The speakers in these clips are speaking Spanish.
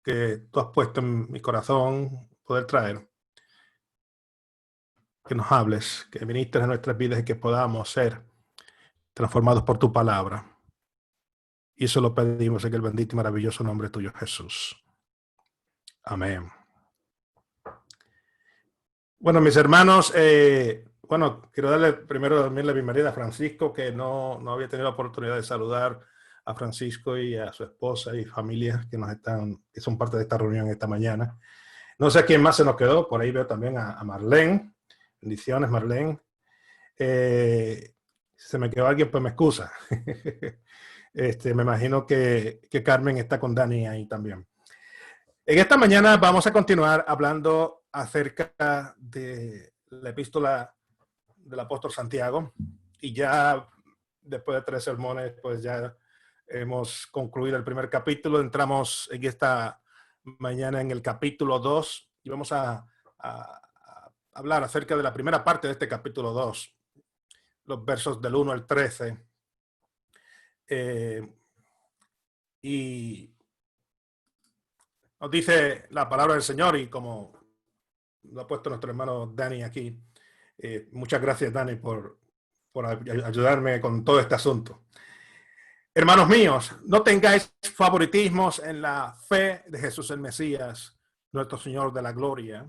que tú has puesto en mi corazón poder traer. Que nos hables, que ministres en nuestras vidas y que podamos ser transformados por tu palabra. Y eso lo pedimos en el bendito y maravilloso nombre tuyo, Jesús. Amén. Bueno, mis hermanos, quiero darle primero también la bienvenida a Francisco, que no había tenido la oportunidad de saludar a Francisco y a su esposa y familia que son parte de esta reunión esta mañana. No sé quién más se nos quedó, por ahí veo también a Marlene. Bendiciones, Marlene. Si se me quedó alguien, pues me excusa. Me imagino que Carmen está con Dani ahí también. En esta mañana vamos a continuar hablando acerca de la epístola del apóstol Santiago. Y ya después de 3 sermones, pues ya hemos concluido el primer capítulo. Entramos en esta mañana en el capítulo 2 y vamos a hablar acerca de la primera parte de este capítulo 2, los versos del 1 al 13. Y nos dice la palabra del Señor, y como lo ha puesto nuestro hermano Dani aquí, muchas gracias, Dani, por ayudarme con todo este asunto. Hermanos míos, no tengáis favoritismos en la fe de Jesús el Mesías, nuestro Señor de la gloria.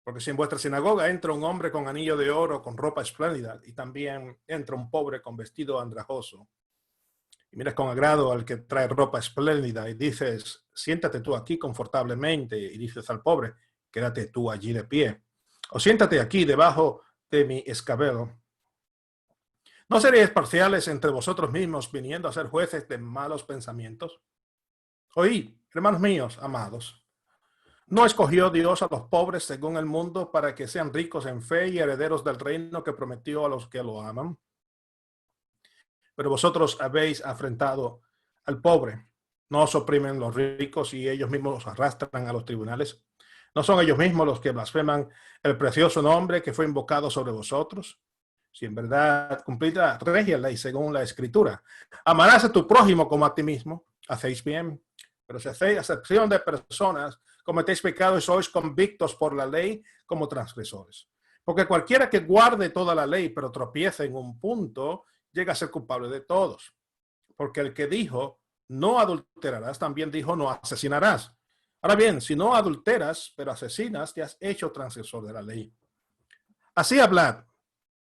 Porque si en vuestra sinagoga entra un hombre con anillo de oro, con ropa espléndida, y también entra un pobre con vestido andrajoso, y miras con agrado al que trae ropa espléndida y dices, siéntate tú aquí confortablemente, y dices al pobre, quédate tú allí de pie, o siéntate aquí debajo de mi escabelo, ¿no seréis parciales entre vosotros mismos, viniendo a ser jueces de malos pensamientos? Oíd, hermanos míos, amados, ¿no escogió Dios a los pobres según el mundo para que sean ricos en fe y herederos del reino que prometió a los que lo aman? Pero vosotros habéis afrentado al pobre. ¿No os oprimen los ricos y ellos mismos los arrastran a los tribunales? ¿No son ellos mismos los que blasfeman el precioso nombre que fue invocado sobre vosotros? Si en verdad cumplid la regia ley según la Escritura, amarás a tu prójimo como a ti mismo, hacéis bien. Pero si hacéis acepción de personas, cometéis pecado y sois convictos por la ley como transgresores. Porque cualquiera que guarde toda la ley pero tropiece en un punto, llega a ser culpable de todos. Porque el que dijo, no adulterarás, también dijo, no asesinarás. Ahora bien, si no adulteras, pero asesinas, te has hecho transgresor de la ley. Así hablad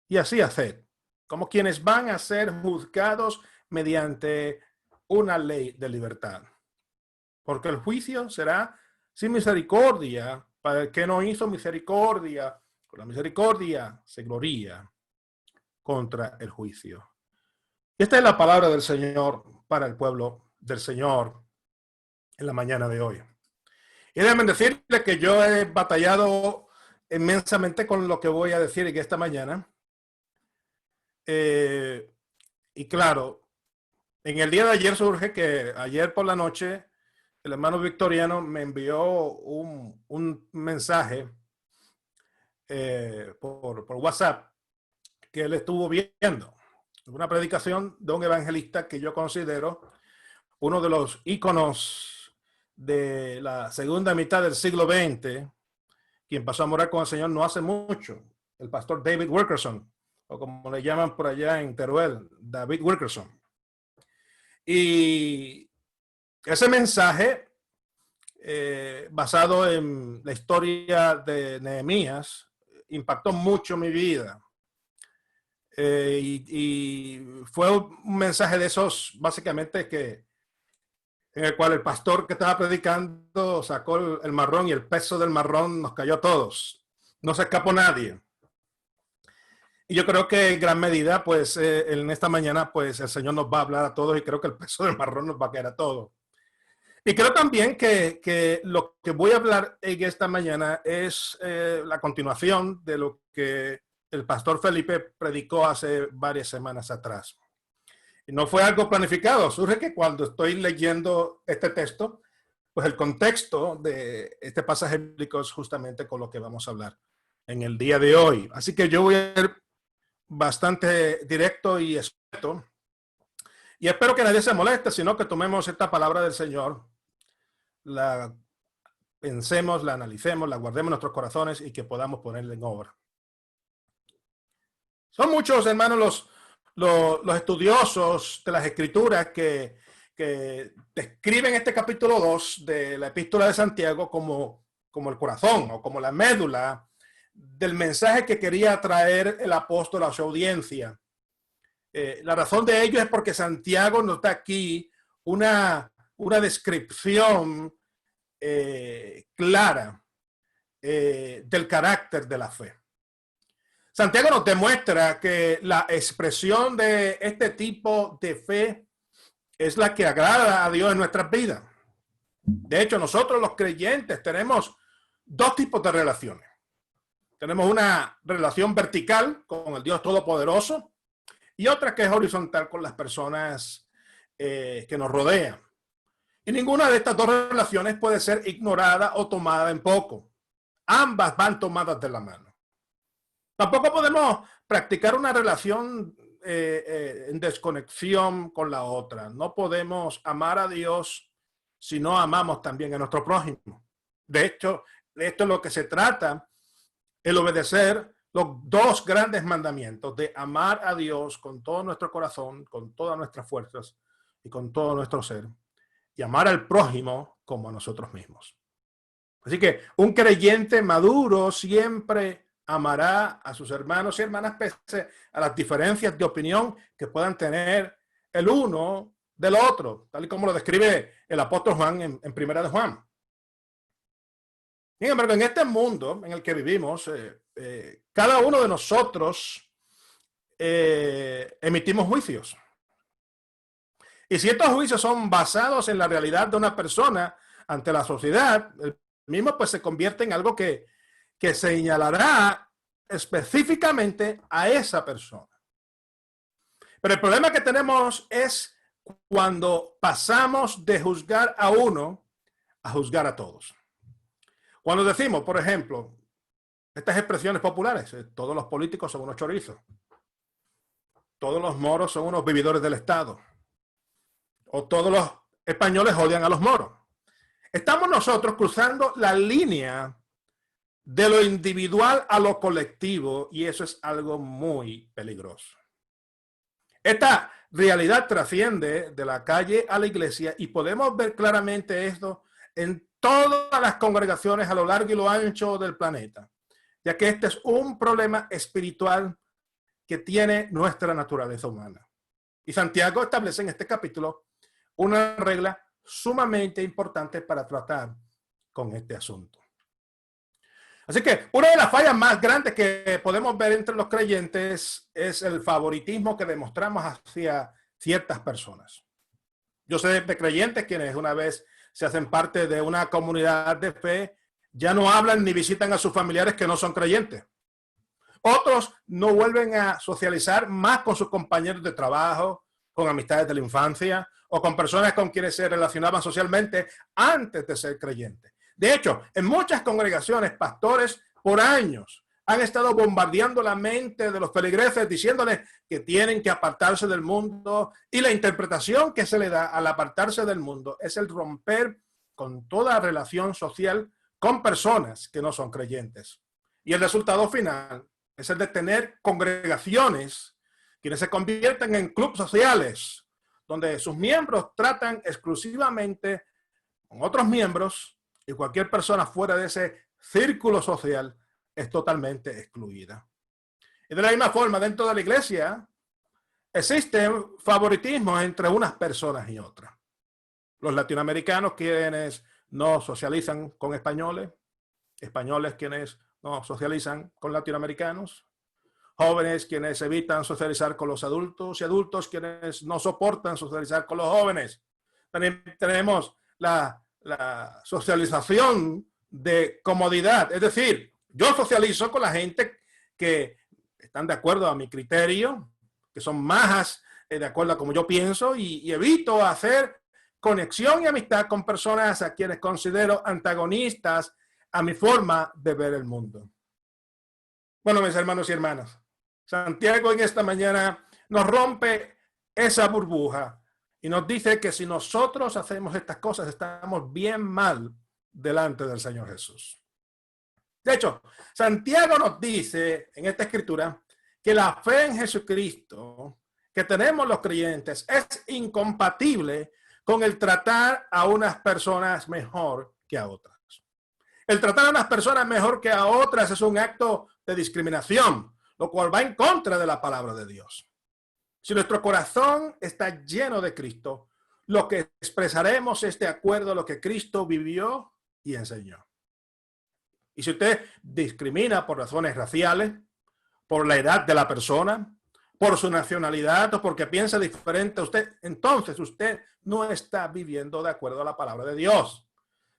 y así haced, como quienes van a ser juzgados mediante una ley de libertad. Porque el juicio será sin misericordia para el que no hizo misericordia. Con la misericordia se gloría contra el juicio. Esta es la palabra del Señor para el pueblo del Señor en la mañana de hoy. Y déjenme decirles que yo he batallado inmensamente con lo que voy a decir en esta mañana. Y claro, en el día de ayer surge que ayer por la noche el hermano Victoriano me envió un mensaje por WhatsApp que él estuvo viendo. Una predicación de un evangelista que yo considero uno de los íconos de la segunda mitad del siglo XX, quien pasó a morar con el Señor no hace mucho, el pastor David Wilkerson, o como le llaman por allá en Teruel, David Wilkerson. Y ese mensaje, basado en la historia de Nehemías, impactó mucho mi vida. Y fue un mensaje de esos, básicamente, en el cual el pastor que estaba predicando sacó el marrón y el peso del marrón nos cayó a todos. No se escapó nadie. Y yo creo que en gran medida, pues, en esta mañana, pues, el Señor nos va a hablar a todos y creo que el peso del marrón nos va a caer a todos. Y creo también que lo que voy a hablar en esta mañana es la continuación de lo que el pastor Felipe predicó hace varias semanas atrás. Y no fue algo planificado, surge que cuando estoy leyendo este texto, pues el contexto de este pasaje bíblico es justamente con lo que vamos a hablar en el día de hoy. Así que yo voy a ser bastante directo y experto, y espero que nadie se moleste, sino que tomemos esta palabra del Señor la pensemos, la analicemos, la guardemos en nuestros corazones y que podamos ponerla en obra. Son muchos, hermanos, los estudiosos de las Escrituras que describen este capítulo 2 de la Epístola de Santiago como el corazón o como la médula del mensaje que quería traer el apóstol a su audiencia. La razón de ello es porque Santiago nos da aquí una descripción clara del carácter de la fe. Santiago nos demuestra que la expresión de este tipo de fe es la que agrada a Dios en nuestras vidas. De hecho, nosotros los creyentes tenemos dos tipos de relaciones. Tenemos una relación vertical con el Dios Todopoderoso y otra que es horizontal con las personas que nos rodean. Y ninguna de estas dos relaciones puede ser ignorada o tomada en poco. Ambas van tomadas de la mano. Tampoco podemos practicar una relación en desconexión con la otra. No podemos amar a Dios si no amamos también a nuestro prójimo. De hecho, de esto es lo que se trata, el obedecer los dos grandes mandamientos de amar a Dios con todo nuestro corazón, con todas nuestras fuerzas y con todo nuestro ser, y amar al prójimo como a nosotros mismos. Así que un creyente maduro siempre amará a sus hermanos y hermanas pese a las diferencias de opinión que puedan tener el uno del otro, tal y como lo describe el apóstol Juan en Primera de Juan. Sin embargo, en este mundo en el que vivimos, cada uno de nosotros emitimos juicios. Y si estos juicios son basados en la realidad de una persona ante la sociedad, el mismo pues se convierte en algo que señalará específicamente a esa persona. Pero el problema que tenemos es cuando pasamos de juzgar a uno a juzgar a todos. Cuando decimos, por ejemplo, estas expresiones populares, todos los políticos son unos chorizos, todos los moros son unos vividores del Estado, o todos los españoles odian a los moros. Estamos nosotros cruzando la línea de lo individual a lo colectivo, y eso es algo muy peligroso. Esta realidad trasciende de la calle a la iglesia y podemos ver claramente esto en todas las congregaciones a lo largo y lo ancho del planeta, ya que este es un problema espiritual que tiene nuestra naturaleza humana. Y Santiago establece en este capítulo una regla sumamente importante para tratar con este asunto. Así que una de las fallas más grandes que podemos ver entre los creyentes es el favoritismo que demostramos hacia ciertas personas. Yo sé de creyentes quienes una vez se hacen parte de una comunidad de fe, ya no hablan ni visitan a sus familiares que no son creyentes. Otros no vuelven a socializar más con sus compañeros de trabajo, con amistades de la infancia o con personas con quienes se relacionaban socialmente antes de ser creyentes. De hecho, en muchas congregaciones, pastores por años han estado bombardeando la mente de los feligreses diciéndoles que tienen que apartarse del mundo, y la interpretación que se le da al apartarse del mundo es el romper con toda relación social con personas que no son creyentes. Y el resultado final es el de tener congregaciones quienes se convierten en clubes sociales, donde sus miembros tratan exclusivamente con otros miembros, y cualquier persona fuera de ese círculo social es totalmente excluida. Y de la misma forma, dentro de la iglesia existen favoritismos entre unas personas y otras. Los latinoamericanos quienes no socializan con españoles, españoles quienes no socializan con latinoamericanos, jóvenes quienes evitan socializar con los adultos y adultos quienes no soportan socializar con los jóvenes. También tenemos la socialización de comodidad, es decir, yo socializo con la gente que están de acuerdo a mi criterio, que son más de acuerdo a como yo pienso, y evito hacer conexión y amistad con personas a quienes considero antagonistas a mi forma de ver el mundo. Bueno, mis hermanos y hermanas, Santiago en esta mañana nos rompe esa burbuja Y nos dice que si nosotros hacemos estas cosas, estamos bien mal delante del Señor Jesús. De hecho, Santiago nos dice en esta escritura que la fe en Jesucristo que tenemos los creyentes es incompatible con el tratar a unas personas mejor que a otras. El tratar a unas personas mejor que a otras es un acto de discriminación, lo cual va en contra de la palabra de Dios. Si nuestro corazón está lleno de Cristo, lo que expresaremos es de acuerdo a lo que Cristo vivió y enseñó. Y si usted discrimina por razones raciales, por la edad de la persona, por su nacionalidad o porque piensa diferente a usted, entonces usted no está viviendo de acuerdo a la palabra de Dios.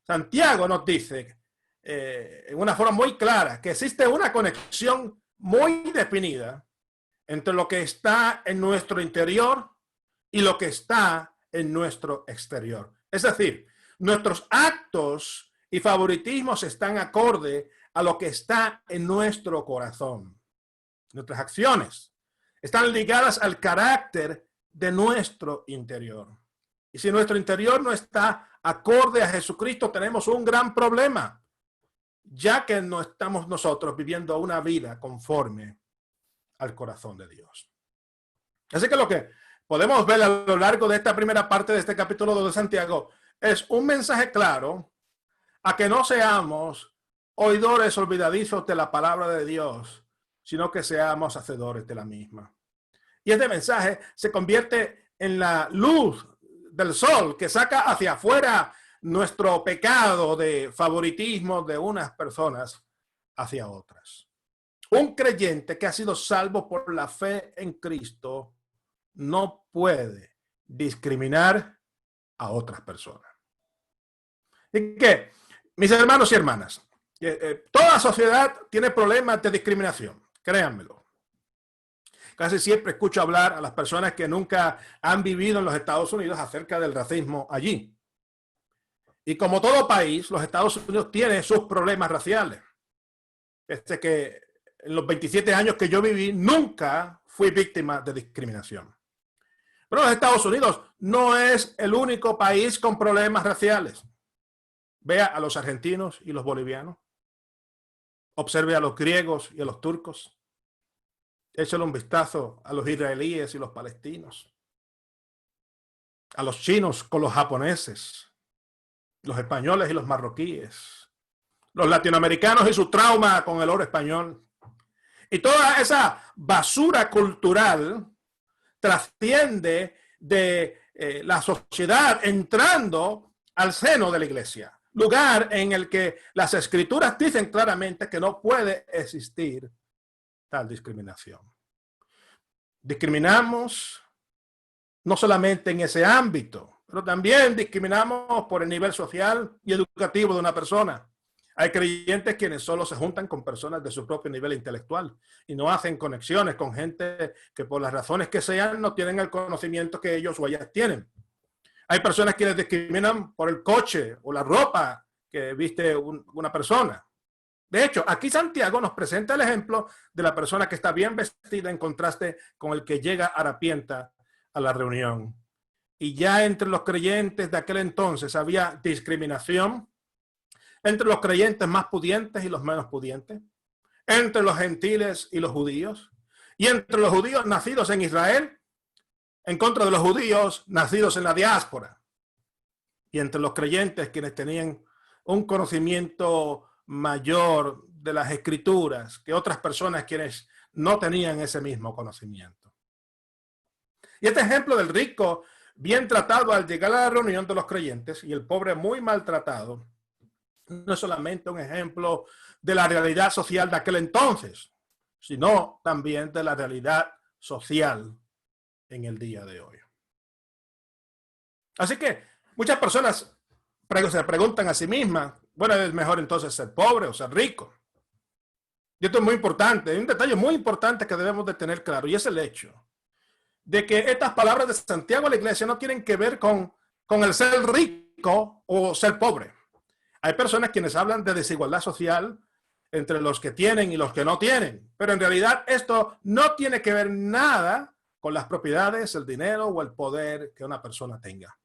Santiago nos dice en una forma muy clara que existe una conexión muy definida entre lo que está en nuestro interior y lo que está en nuestro exterior. Es decir, nuestros actos y favoritismos están acorde a lo que está en nuestro corazón. Nuestras acciones están ligadas al carácter de nuestro interior. Y si nuestro interior no está acorde a Jesucristo, tenemos un gran problema, ya que no estamos nosotros viviendo una vida conforme al corazón de Dios. Así que lo que podemos ver a lo largo de esta primera parte de este capítulo 2 de Santiago es un mensaje claro a que no seamos oidores olvidadizos de la palabra de Dios, sino que seamos hacedores de la misma. Y este mensaje se convierte en la luz del sol que saca hacia afuera nuestro pecado de favoritismo de unas personas hacia otras. Un creyente que ha sido salvo por la fe en Cristo no puede discriminar a otras personas. Y que, mis hermanos y hermanas, toda sociedad tiene problemas de discriminación, créanmelo. Casi siempre escucho hablar a las personas que nunca han vivido en los Estados Unidos acerca del racismo allí. Y como todo país, los Estados Unidos tienen sus problemas raciales. Que en los 27 años que yo viví, nunca fui víctima de discriminación. Pero los Estados Unidos no es el único país con problemas raciales. Vea a los argentinos y los bolivianos. Observe a los griegos y a los turcos. Échale un vistazo a los israelíes y los palestinos. A los chinos con los japoneses. Los españoles y los marroquíes. Los latinoamericanos y su trauma con el oro español. Y toda esa basura cultural trasciende de la sociedad entrando al seno de la iglesia. Lugar en el que las escrituras dicen claramente que no puede existir tal discriminación. Discriminamos no solamente en ese ámbito, pero también discriminamos por el nivel social y educativo de una persona. Hay creyentes quienes solo se juntan con personas de su propio nivel intelectual y no hacen conexiones con gente que por las razones que sean no tienen el conocimiento que ellos o ellas tienen. Hay personas quienes discriminan por el coche o la ropa que viste una persona. De hecho, aquí Santiago nos presenta el ejemplo de la persona que está bien vestida en contraste con el que llega harapienta a la reunión. Y ya entre los creyentes de aquel entonces había discriminación, entre los creyentes más pudientes y los menos pudientes, entre los gentiles y los judíos, y entre los judíos nacidos en Israel, en contra de los judíos nacidos en la diáspora, y entre los creyentes quienes tenían un conocimiento mayor de las escrituras que otras personas quienes no tenían ese mismo conocimiento. Y este ejemplo del rico bien tratado al llegar a la reunión de los creyentes y el pobre muy maltratado no es solamente un ejemplo de la realidad social de aquel entonces, sino también de la realidad social en el día de hoy. Así que muchas personas se preguntan a sí mismas, bueno, ¿es mejor entonces ser pobre o ser rico? Y esto es muy importante, hay un detalle muy importante que debemos de tener claro, y es el hecho de que estas palabras de Santiago a la iglesia no tienen que ver con el ser rico o ser pobre. Hay personas quienes hablan de desigualdad social entre los que tienen y los que no tienen, pero en realidad esto no tiene que ver nada con las propiedades, el dinero o el poder que una persona tenga.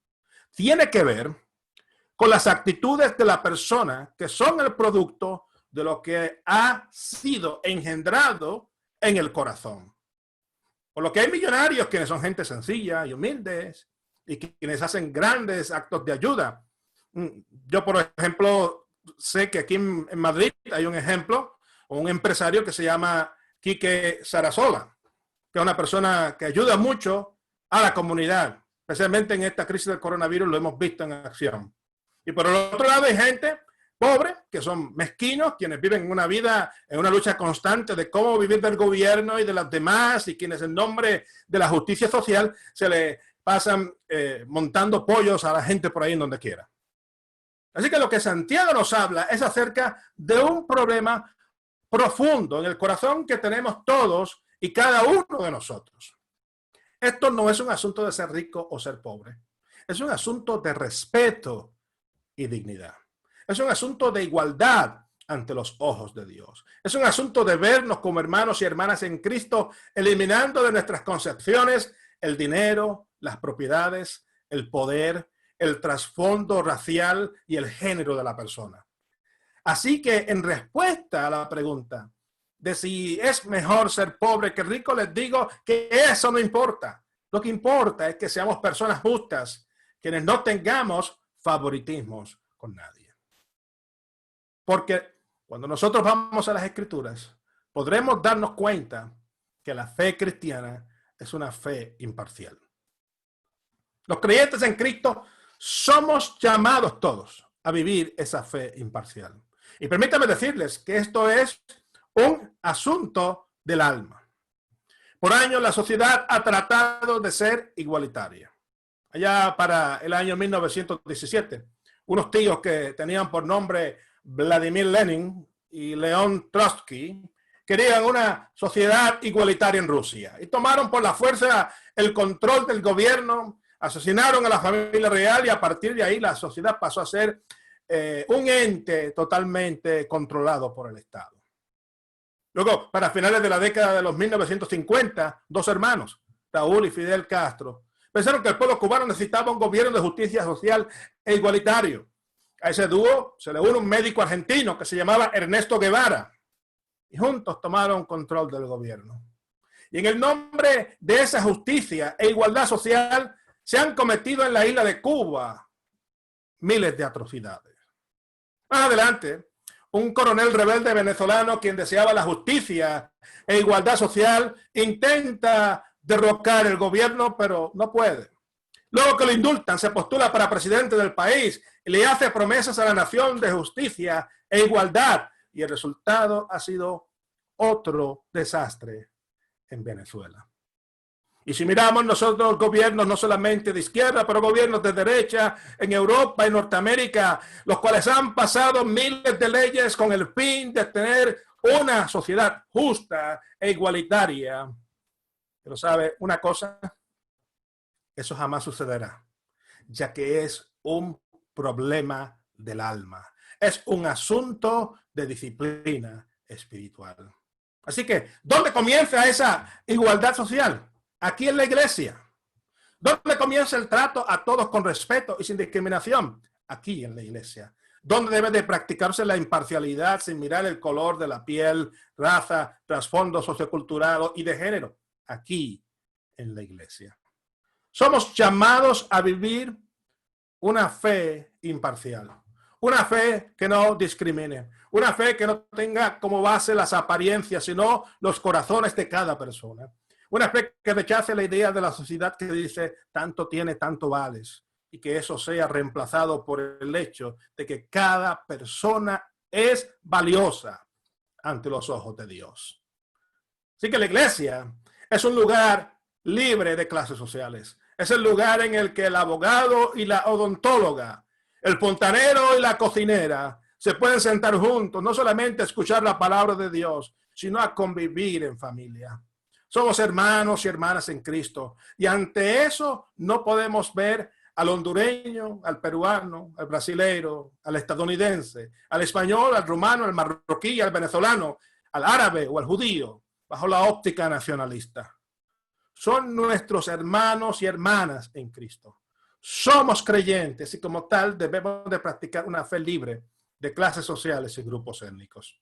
Tiene que ver con las actitudes de la persona que son el producto de lo que ha sido engendrado en el corazón. Por lo que hay millonarios quienes son gente sencilla y humildes y quienes hacen grandes actos de ayuda. Yo, por ejemplo, sé que aquí en Madrid hay un ejemplo, un empresario que se llama Quique Sarasola, que es una persona que ayuda mucho a la comunidad, especialmente en esta crisis del coronavirus, lo hemos visto en acción. Y por el otro lado hay gente pobre, que son mezquinos, quienes viven una vida, en una lucha constante de cómo vivir del gobierno y de los demás, y quienes en nombre de la justicia social se le pasan montando pollos a la gente por ahí en donde quiera. Así que lo que Santiago nos habla es acerca de un problema profundo en el corazón que tenemos todos y cada uno de nosotros. Esto no es un asunto de ser rico o ser pobre. Es un asunto de respeto y dignidad. Es un asunto de igualdad ante los ojos de Dios. Es un asunto de vernos como hermanos y hermanas en Cristo, eliminando de nuestras concepciones el dinero, las propiedades, el poder, el trasfondo racial y el género de la persona. Así que en respuesta a la pregunta de si es mejor ser pobre que rico, les digo que eso no importa. Lo que importa es que seamos personas justas, quienes no tengamos favoritismos con nadie. Porque cuando nosotros vamos a las Escrituras, podremos darnos cuenta que la fe cristiana es una fe imparcial. Los creyentes en Cristo somos llamados todos a vivir esa fe imparcial. Y permítanme decirles que esto es un asunto del alma. Por años la sociedad ha tratado de ser igualitaria. Allá para el año 1917, unos tíos que tenían por nombre Vladimir Lenin y León Trotsky querían una sociedad igualitaria en Rusia y tomaron por la fuerza el control del gobierno, asesinaron a la familia real y a partir de ahí la sociedad pasó a ser un ente totalmente controlado por el Estado. Luego, para finales de la década de los 1950, dos hermanos, Raúl y Fidel Castro, pensaron que el pueblo cubano necesitaba un gobierno de justicia social e igualitario. A ese dúo se le une un médico argentino que se llamaba Ernesto Guevara y juntos tomaron control del gobierno. Y en el nombre de esa justicia e igualdad social se han cometido en la isla de Cuba miles de atrocidades. Más adelante, un coronel rebelde venezolano quien deseaba la justicia e igualdad social intenta derrocar el gobierno, pero no puede. Luego que lo indultan, se postula para presidente del país y le hace promesas a la nación de justicia e igualdad. Y el resultado ha sido otro desastre en Venezuela. Y si miramos nosotros gobiernos no solamente de izquierda, pero gobiernos de derecha en Europa y Norteamérica, los cuales han pasado miles de leyes con el fin de tener una sociedad justa e igualitaria. Pero ¿sabe una cosa? Eso jamás sucederá, ya que es un problema del alma. Es un asunto de disciplina espiritual. Así que, ¿dónde comienza esa igualdad social? Aquí en la iglesia. ¿Dónde comienza el trato a todos con respeto y sin discriminación? Aquí en la iglesia. ¿Dónde debe de practicarse la imparcialidad sin mirar el color de la piel, raza, trasfondo sociocultural y de género? Aquí en la iglesia. Somos llamados a vivir una fe imparcial. Una fe que no discrimine. Una fe que no tenga como base las apariencias, sino los corazones de cada persona. Una fe que rechace la idea de la sociedad que dice tanto tiene, tanto vales. Y que eso sea reemplazado por el hecho de que cada persona es valiosa ante los ojos de Dios. Así que la iglesia es un lugar libre de clases sociales. Es el lugar en el que el abogado y la odontóloga, el fontanero y la cocinera se pueden sentar juntos, no solamente a escuchar la palabra de Dios, sino a convivir en familia. Somos hermanos y hermanas en Cristo. Y ante eso no podemos ver al hondureño, al peruano, al brasileiro, al estadounidense, al español, al rumano, al marroquí, al venezolano, al árabe o al judío, bajo la óptica nacionalista. son nuestros hermanos y hermanas en Cristo. Somos creyentes y como tal debemos de practicar una fe libre de clases sociales y grupos étnicos.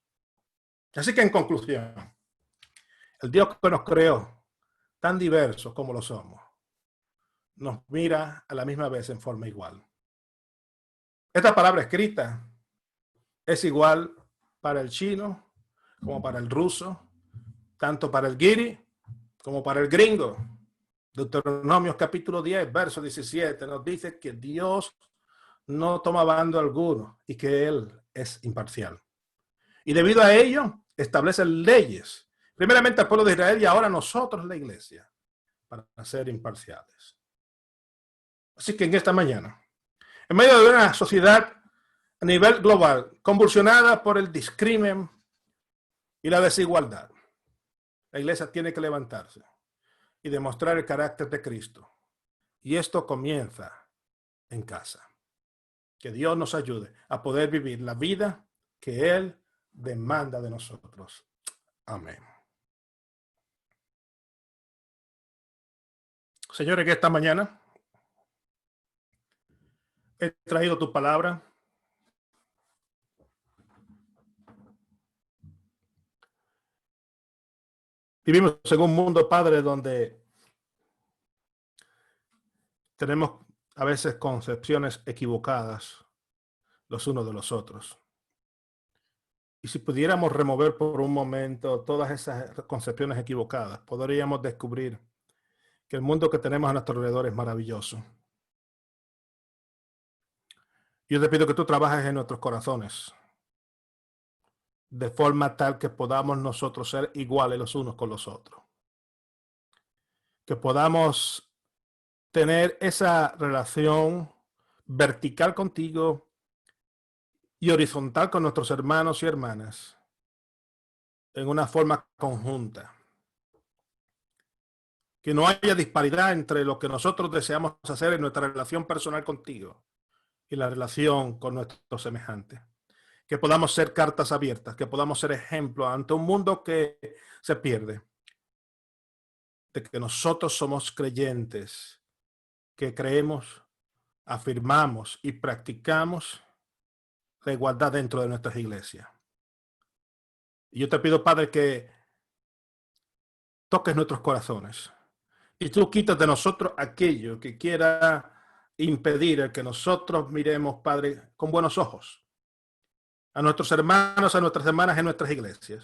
Así que en conclusión, el Dios que nos creó, tan diversos como lo somos, nos mira a la misma vez en forma igual. Esta palabra escrita es igual para el chino como para el ruso, tanto para el guiri como para el gringo. Deuteronomio capítulo 10, verso 17 nos dice que Dios no toma bando alguno y que Él es imparcial. Y debido a ello, establece leyes, primeramente al pueblo de Israel y ahora nosotros, la iglesia, para ser imparciales. Así que en esta mañana, en medio de una sociedad a nivel global convulsionada por el discrimen y la desigualdad, la iglesia tiene que levantarse y demostrar el carácter de Cristo. Y esto comienza en casa. Que Dios nos ayude a poder vivir la vida que Él demanda de nosotros. Amén. Señores, que esta mañana he traído tu palabra. Vivimos en un mundo, Padre, donde tenemos a veces concepciones equivocadas los unos de los otros. Y si pudiéramos remover por un momento todas esas concepciones equivocadas, podríamos descubrir que el mundo que tenemos a nuestro alrededor es maravilloso. Yo te pido que tú trabajes en nuestros corazones, de forma tal que podamos nosotros ser iguales los unos con los otros. Que podamos tener esa relación vertical contigo y horizontal con nuestros hermanos y hermanas en una forma conjunta. Que no haya disparidad entre lo que nosotros deseamos hacer en nuestra relación personal contigo y la relación con nuestros semejantes. Que podamos ser cartas abiertas, que podamos ser ejemplo ante un mundo que se pierde. De que nosotros somos creyentes, que creemos, afirmamos y practicamos la igualdad dentro de nuestras iglesias. Y yo te pido, Padre, que toques nuestros corazones y tú quitas de nosotros aquello que quiera impedir el que nosotros miremos, Padre, con buenos ojos a nuestros hermanos, a nuestras hermanas en nuestras iglesias,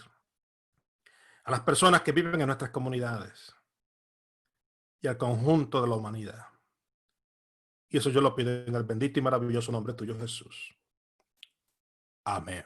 a las personas que viven en nuestras comunidades y al conjunto de la humanidad. Y eso yo lo pido en el bendito y maravilloso nombre tuyo, Jesús. Amén.